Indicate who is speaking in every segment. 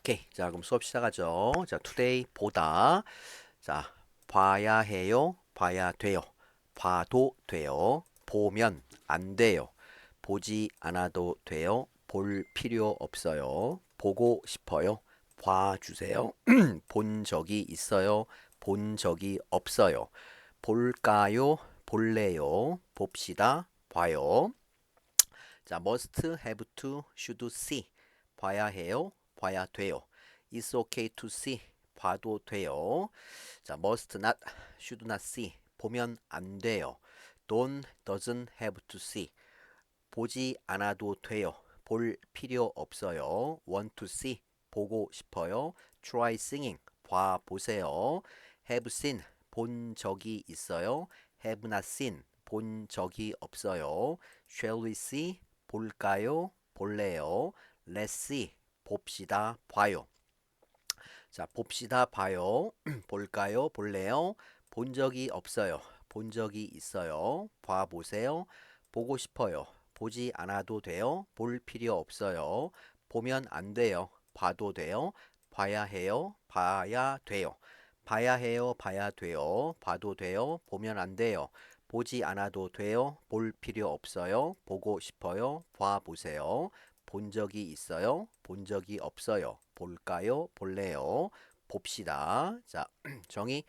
Speaker 1: 오케이. 자, 그럼 수업 시작하죠. 자, today 보다. 자, 봐야 해요. 봐야 돼요. 봐도 돼요. 보면 안 돼요. 보지 않아도 돼요. 볼 필요 없어요. 보고 싶어요. 봐주세요. 본 적이 있어요. 본 적이 없어요. 볼까요? 볼래요? 봅시다. 봐요. 자, must, have to, should see. 봐야 해요. 봐야 돼요. It's okay to see. 봐도 돼요. 자, must not, should not see. 보면 안 돼요. don't, doesn't have to see. 보지 않아도 돼요. 볼 필요 없어요. want to see. 보고 싶어요. try singing. 봐 보세요. have seen. 본 적이 있어요. have not seen. 본 적이 없어요. shall we see? 볼까요? 볼래요? let's see. 봅시다. 봐요. 자, 봅시다. 봐요. 볼까요? 볼래요? 본 적이 없어요. 본 적이 있어요. 봐 보세요. 보고 싶어요. 보지 않아도 돼요. 볼 필요 없어요. 보면 안 돼요. 봐도 돼요. 봐야 해요. 봐야 돼요. 봐야 해요. 봐야 돼요. 봐도 돼요. 보면 안 돼요. 보지 않아도 돼요. 볼 필요 없어요. 보고 싶어요. 봐 보세요. 본 적이 있어요. 본 적이 없어요. 볼까요? 볼래요? 봅시다. 자, 정의.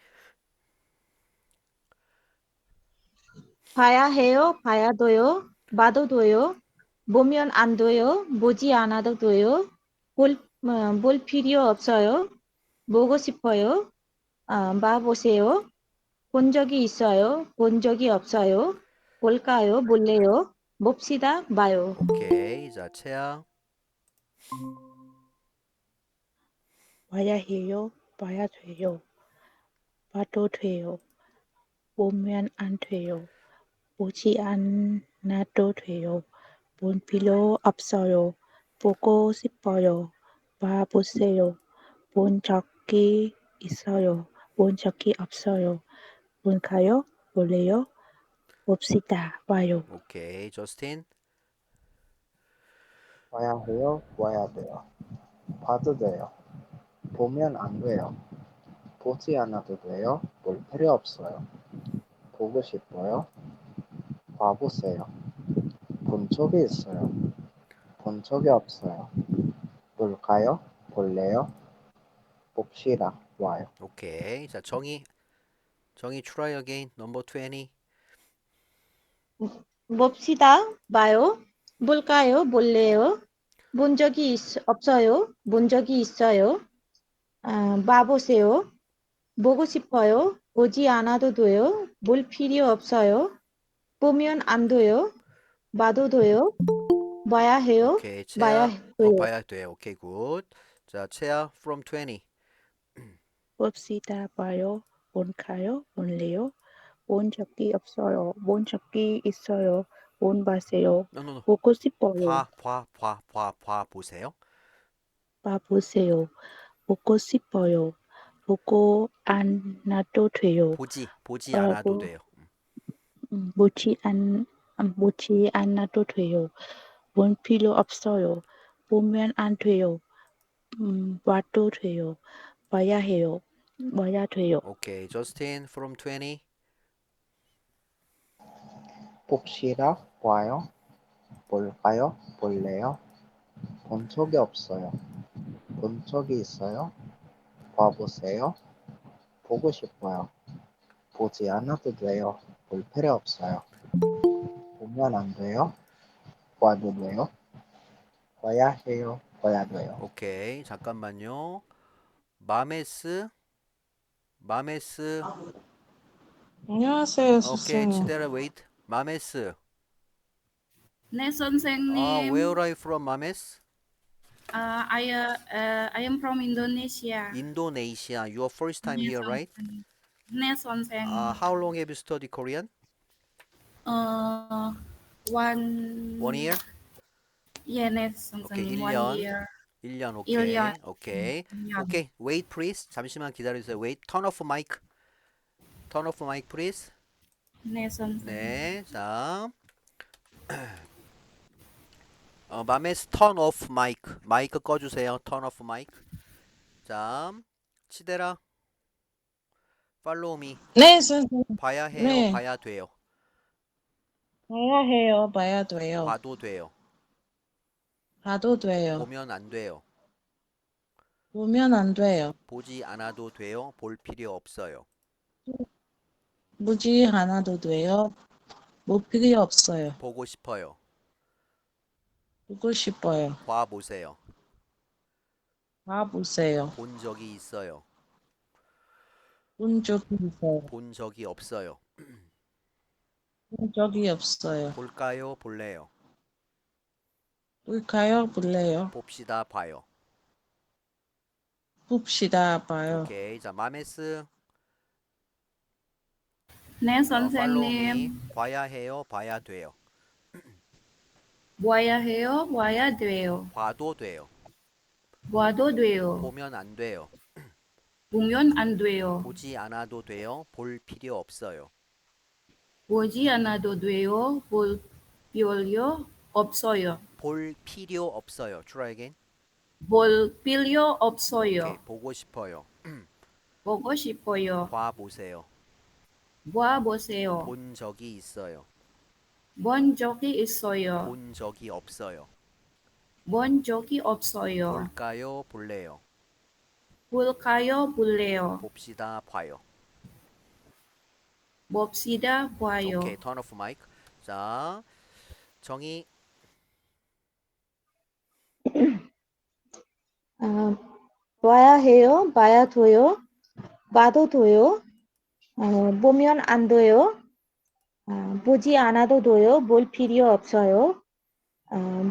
Speaker 2: 봐야 해요, 봐야 돼요, 봐도 돼요, 보면 안 돼요, 보지 않아도 돼요, 볼 필요 없어요, 보고 싶어요, 봐보세요, 본 적이 있어요, 본 적이 없어요, 볼까요, 볼래요, 봅시다, 봐요.
Speaker 1: 오케이. 자, 채아.
Speaker 3: 봐야 해요, 봐야 돼요, 봐도 돼요, 보면 안 돼요, 보지 않아도 돼요, 본 필요 없어요, 보고 싶어요, 봐보세요, 본 적이 있어요, 본 적이 없어요, 볼까요, 볼래요, 봅시다, 봐요.
Speaker 1: 오케이. 저스틴.
Speaker 4: 봐야 해요, 봐야 돼요. 봐도 돼요. 보면 안 돼요. 보지 않아도 돼요. 볼 필요 없어요. 보고 싶어요. 봐보세요. 본 적이 있어요. 본 적이 없어요. 볼까요? 볼래요? 봅시다. 와요.
Speaker 1: 오케이. 자, 정의. 정의 try again. number 20.
Speaker 2: 봅시다, 봐요, 볼까요, 볼래요, 본 적이 없어요, 본 적이 있어요, 봐보세요, 보고 싶어요. 보지 않아도 돼요. 볼 필요 없어요. 보면 안 돼요. 봐도 돼요. 봐야 해요.
Speaker 1: 오케이.
Speaker 2: 봐야
Speaker 1: 채아.
Speaker 2: 돼요.
Speaker 1: 봐야 돼. 오케이, 굿. 자, 채아 from 20.
Speaker 3: 봅시다, 봐요, 볼까요, 볼래요, 본 적이 없어요. 본 적이 있어요. 본 봐세요.
Speaker 1: No, no, no.
Speaker 3: 보고 싶어요.
Speaker 1: 봐 보세요.
Speaker 3: 봐보세요. 보고 싶어요. 보고 않아도 돼요.
Speaker 1: 보지 않아도
Speaker 3: 보라고
Speaker 1: 돼요.
Speaker 3: 보지 않아도 돼요. 본 필요 없어요. 보면 안 돼요. 봐도 돼요. 봐야 해요. 봐야 돼요.
Speaker 1: 오케이. 저스틴 from 20.
Speaker 4: 봅시다. 와요. 볼까요? 볼래요? 본 적이 없어요. 본 적이 있어요. 봐보세요. 보고 싶어요. 보지 않아도 돼요. 볼 필요 없어요. 보면 안 돼요. 봐도 돼요. 봐야 해요. 봐야 돼요.
Speaker 1: 오케이. 잠깐만요. 마메스. 마메스.
Speaker 5: 안녕하세요,
Speaker 1: 오케이.
Speaker 5: 선생님.
Speaker 1: 치데라 웨이트. 마메스.
Speaker 6: 네, 선생님.
Speaker 1: Where are you from, 마메스?
Speaker 6: I am from Indonesia.
Speaker 1: Indonesia. Your first time
Speaker 6: 네,
Speaker 1: here, right?
Speaker 6: 선생님. 네, 선생님.
Speaker 1: How long have you studied Korean?
Speaker 6: 어, one,
Speaker 1: 1 year?
Speaker 6: 예, 네,
Speaker 1: 오케이,
Speaker 6: 선생님. 1
Speaker 1: 1년.
Speaker 6: year.
Speaker 1: 1년,
Speaker 6: 1년.
Speaker 1: 오케이. 오케이.
Speaker 6: 1년.
Speaker 1: 오케이. Wait, please. 잠시만 기다려주세요. Wait. Turn off mic. Turn off mic, please.
Speaker 6: 네, 선생님.
Speaker 1: 네, 자. 마메스 turn off mic. 마이크 꺼주세요. Turn off mic. 자, 치대라. Follow me.
Speaker 5: 네, 선생님.
Speaker 1: 봐야 해요,
Speaker 5: 네.
Speaker 1: 봐야 돼요.
Speaker 5: 봐야 해요. 봐야 돼요.
Speaker 1: 봐도 돼요.
Speaker 5: 봐도 돼요.
Speaker 1: 보면 안 돼요.
Speaker 5: 보면 안 돼요.
Speaker 1: 보지 않아도 돼요. 볼 필요 없어요.
Speaker 5: 보지 않아도 돼요. 뭐 필요 없어요.
Speaker 1: 보고 싶어요.
Speaker 5: 보고 싶어요.
Speaker 1: 봐 보세요.
Speaker 5: 봐보세요.
Speaker 1: 본 적이 있어요.
Speaker 5: 본 적이 있어요.
Speaker 1: 본 적이 없어요.
Speaker 5: 본 적이 없어요.
Speaker 1: 볼까요, 볼래요?
Speaker 5: 볼까요? 볼래요?
Speaker 1: 봅시다, 봐요.
Speaker 5: 봅시다. 봐요.
Speaker 1: 오케이. 자, 마메스.
Speaker 6: 네,
Speaker 1: Follow me.
Speaker 6: 선생님.
Speaker 1: 봐야 해요, 봐야 돼요.
Speaker 6: 봐야 해요. 봐야 돼요.
Speaker 1: 봐도 돼요.
Speaker 6: 봐도 돼요.
Speaker 1: 보면 안 돼요.
Speaker 6: 보면 안 돼요.
Speaker 1: 보지 않아도 돼요. 볼 필요 없어요.
Speaker 6: 보지 않아도 돼요. 볼 필요 없어요.
Speaker 1: 볼 필요 없어요. Try again.
Speaker 6: 볼 필요 없어요.
Speaker 1: 오케이. 보고 싶어요.
Speaker 6: 보고 싶어요.
Speaker 1: 봐 보세요.
Speaker 6: 봐보세요.
Speaker 1: 본 적이 있어요.
Speaker 6: 본 적이 있어요.
Speaker 1: 본 적이 없어요.
Speaker 6: 본 적이 없어요.
Speaker 1: 볼까요, 볼래요?
Speaker 6: 볼까요? 볼래요.
Speaker 1: 봅시다, 봐요.
Speaker 6: 봅시다. 봐요.
Speaker 1: 오케이. Turn off mic. 자, 정희.
Speaker 2: 봐야 해요, 봐야 돼요, 봐도 돼요, 보면 안 돼요, 보지 않아도 돼요, 볼 필요 없어요,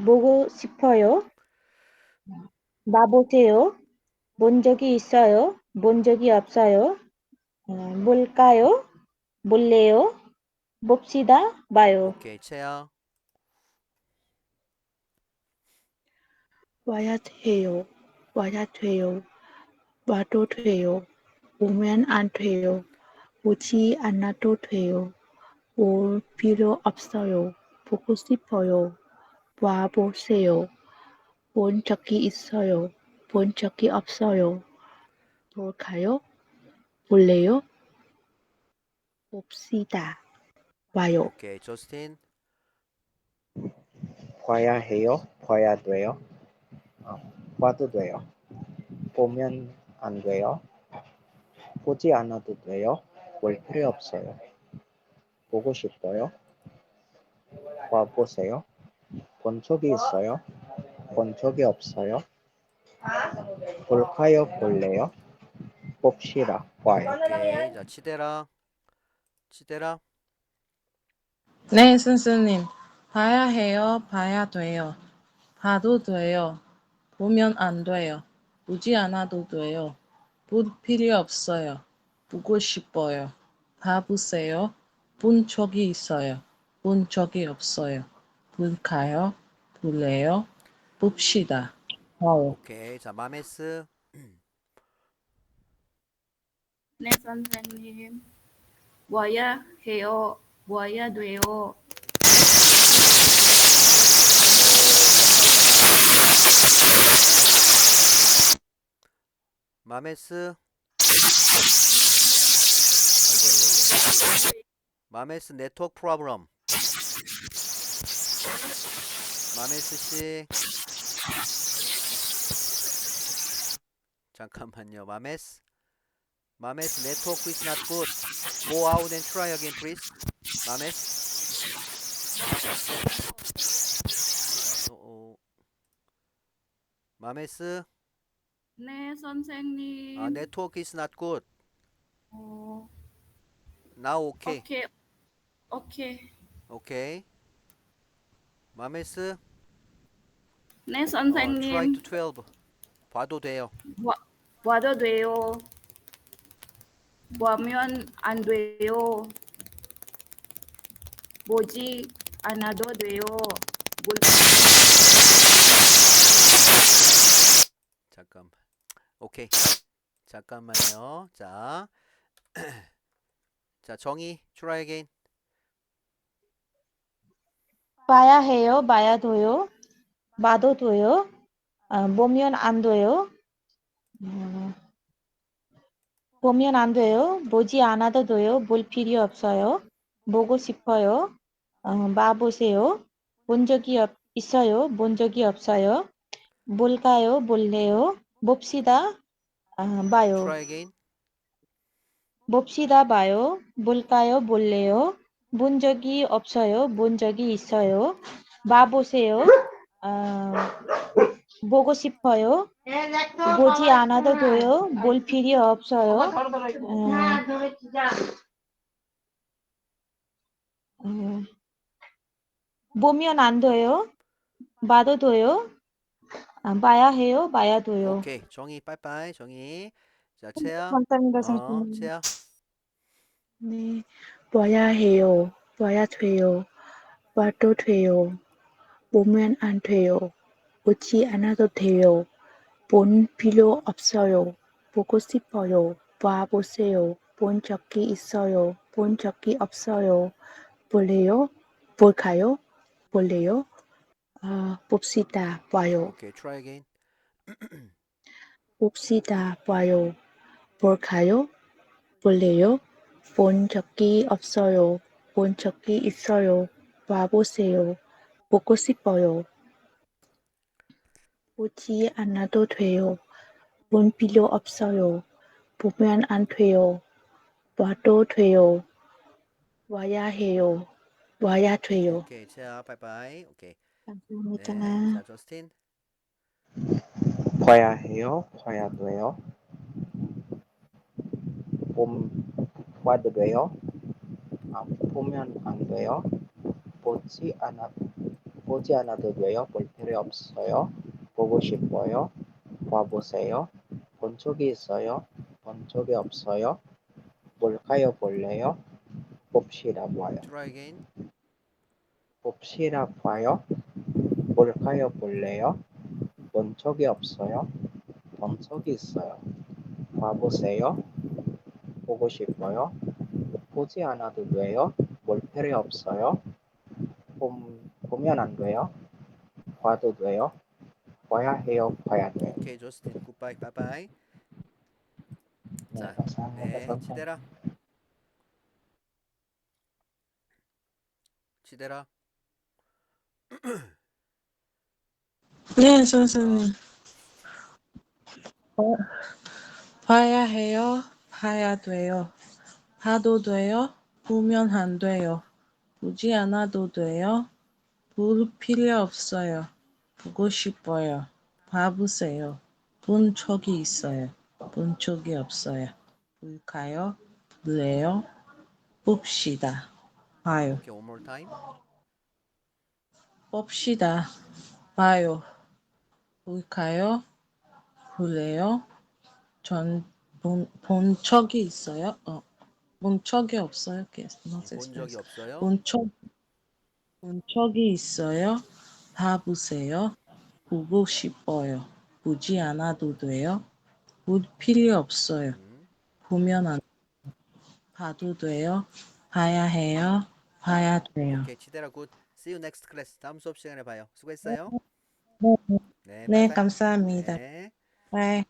Speaker 2: 보고 싶어요, 봐보세요, 본 적이 있어요, 본 적이 없어요, 볼까요, 볼래요, 봅시다, 봐요.
Speaker 1: 오케이. 채야.
Speaker 3: 와야 해요. 와야 돼요. 와도 돼요. 오면 안 돼요. 오지 않아도 돼요. 올 필요 없어요. 보고 싶어요. 와보세요. 본 적이 있어요. 본 적이 없어요. 볼까요? 볼래요? 봅시다. 와요.
Speaker 1: 오케이. 저스틴.
Speaker 4: 봐야 해요, 봐야 돼요. 봐도 돼요. 보면 안 돼요. 보지 않아도 돼요. 볼 필요 없어요. 보고 싶어요. 봐보세요. 본 적이 있어요. 본 적이 없어요. 볼까요, 볼래요? 봅시다, 봐요.
Speaker 1: 오케이. 자, 치대라. 치대라.
Speaker 5: 네, 선생님. 봐야 해요. 봐야 돼요. 봐도 돼요. 보면 안 돼요. 보지 않아도 돼요. 볼 필요 없어요. 보고 싶어요. 봐보세요. 본 적이 있어요. 본 적이 없어요. 볼까요? 볼래요? 봅시다. 봐요.
Speaker 1: 오케이. 자, 마메스.
Speaker 6: 네, 선생님. 봐야 해요. 봐야 돼요.
Speaker 1: 마메스. 아이고. 마메스 네트워크 프로블럼. 마메스 씨. 잠깐만요. 마메스. 마메스 네트워크 is not good. Go out and try again, please. 마메스. 마메스.
Speaker 6: 네, 선생님.
Speaker 1: 네트워크 is not good.
Speaker 6: 어,
Speaker 1: Now okay.
Speaker 6: 오케이. 오케이.
Speaker 1: 오케이. 마메스.
Speaker 6: 네,
Speaker 1: Try
Speaker 6: 선생님.
Speaker 1: to 12. 봐도 돼요.
Speaker 6: 봐도 돼요. 보면 안 돼요. 보지 않아도 돼요.
Speaker 1: 잠깐만. 오케이. 잠깐만요. 자. 자, 정희. Try again.
Speaker 2: 봐야 해요, 봐야 돼요, 봐도 돼요, 보면 안 돼요, 보면 안 돼요. 보지 않아도 돼요. 볼 필요 없어요. 보고 싶어요. 봐보세요. 본 적이 있어요. 본 적이 없어요. 볼까요? 볼래요? 봅시다. 봐요.
Speaker 1: Try again.
Speaker 2: 봅시다. 봐요. 볼까요? 볼래요? 본 적이 없어요. 본 적이 있어요. 봐보세요. 보고 싶어요. 보지 않아도 돼요. 볼 필요 없어요. 보면 안 돼요. 봐도 돼요. 봐야 해요. 봐야 돼요.
Speaker 1: 오케이. 정희 빠이빠이. 정희. 자, 채야.
Speaker 2: 감사합니다, 선생님.
Speaker 1: 채야.
Speaker 3: 네. 봐야 해요. 봐야 돼요. 봐도 돼요. 보면 안 돼요. 보지 않아도 돼요. 본 필요 없어요. 보고 싶어요. 봐보세요. 본 적이 있어요. 본 적이 없어요. 볼래요? 볼까요? 볼래요? 봅시다. 봐요.
Speaker 1: 오케이. Try again.
Speaker 3: 봅시다. 봐요. 볼까요? 볼래요? 본 적이 없어요. 본 적이 있어요. 봐보세요. 보고 싶어요. 보지 않아도 돼요. 본 필요 없어요. 보면 안 돼요. 봐도 돼요. 와야 해요. 와야 돼요.
Speaker 1: 오케이. 채야 빠이빠이. 오케이.
Speaker 3: 감사합니다.
Speaker 1: 네. 자, 저스틴.
Speaker 4: 봐야 해요. 봐야 돼요. 봄, 봐도 돼요. 보면 안 돼요. 보지 않아, 보지 않아도 돼요. 볼 필요 없어요. 보고 싶어요. 봐보세요. 본 적이 있어요. 본 적이 없어요. 볼까요? 볼래요? 봅시다. 봐요.
Speaker 1: Try again.
Speaker 4: 봅시다. 봐요. 볼까요? 볼래요? 본 적이 없어요. 본 적이 있어요. 봐보세요. 보고 싶어요. 보지 않아도 돼요. 볼 필요 없어요. 보면 안 돼요. 봐도 돼요. 봐야 해요. 봐야 돼요.
Speaker 1: 오케이. 저스틴. 굿바이. 빠이빠이.
Speaker 4: 네,
Speaker 1: 자,
Speaker 4: 감사합니다.
Speaker 1: 네.
Speaker 4: 선생님.
Speaker 1: 치대라. 치대라.
Speaker 5: 네, 선생님. 봐야 해요. 봐야 돼요. 봐도 돼요. 보면 안 돼요. 보지 않아도 돼요. 볼 필요 없어요. 보고 싶어요. 봐보세요. 본 적이 있어요. 본 적이 없어요. 볼까요? 볼래요? 봅시다. 봐요.
Speaker 1: 오케이. One more time.
Speaker 5: 봅시다. 봐요. 볼까요? 볼래요? 본 적이 있어요? 본 적이 없어요.
Speaker 1: 본 적이 없어요.
Speaker 5: 본 적이 있어요. 봐보세요. 보고 싶어요. 보지 않아도 돼요. 볼 필요 없어요. 보면 안 봐도 돼요. 봐야 해요. 봐야 돼요.
Speaker 1: 오케이. 치대라 굿. See you next class. 다음 수업 시간에 봐요. 수고했어요. 네.
Speaker 5: 네,
Speaker 1: 빠이빠이.
Speaker 5: 감사합니다.
Speaker 1: 네.
Speaker 5: 네.